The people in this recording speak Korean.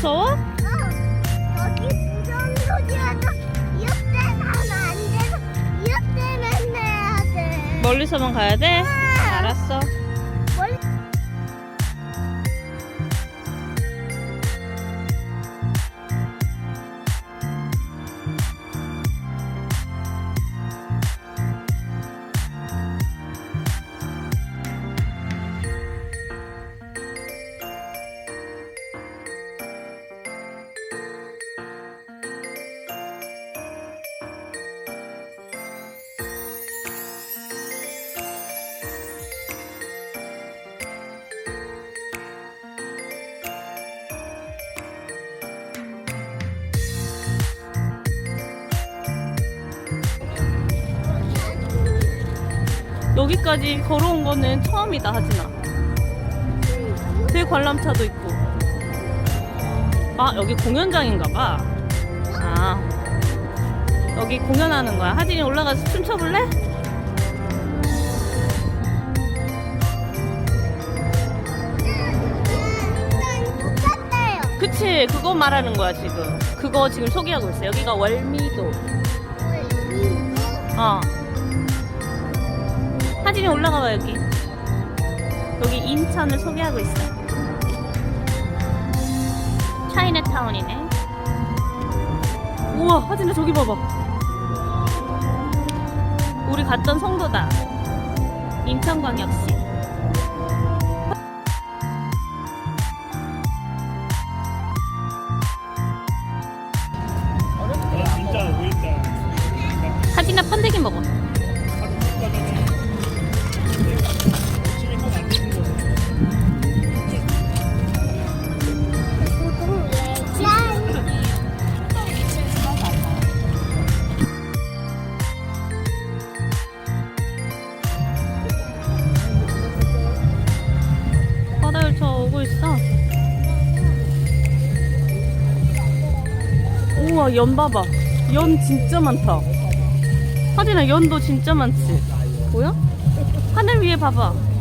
무서워? 여기 무서운 소리라도 이렇게 가면 안 돼서 이렇게만 해야 돼. 멀리서만 가야 돼? 알았어. 멀리 여기까지 걸어온 거는 처음이다, 하진아. 대관람차도 있고. 아, 여기 공연장인가 봐. 아, 여기 공연하는 거야. 하진이 올라가서 춤춰볼래? 똑같아요. 그치, 그거 말하는 거야, 지금. 그거 지금 소개하고 있어. 여기가 월미도. 어. 하진이 올라가봐, 여기. 여기 인천을 소개하고 있어. 차이나타운이네. 우와, 하진아 저기 봐봐. 우리 갔던 송도다. 인천광역시. 진짜 보인다. 하진아 번데기 먹어. 바다를 저 오고 있어. 우와, 연 봐봐. 연 진짜 많다. 하진아, 연도 진짜 많지? 보여? 하늘 위에 봐봐.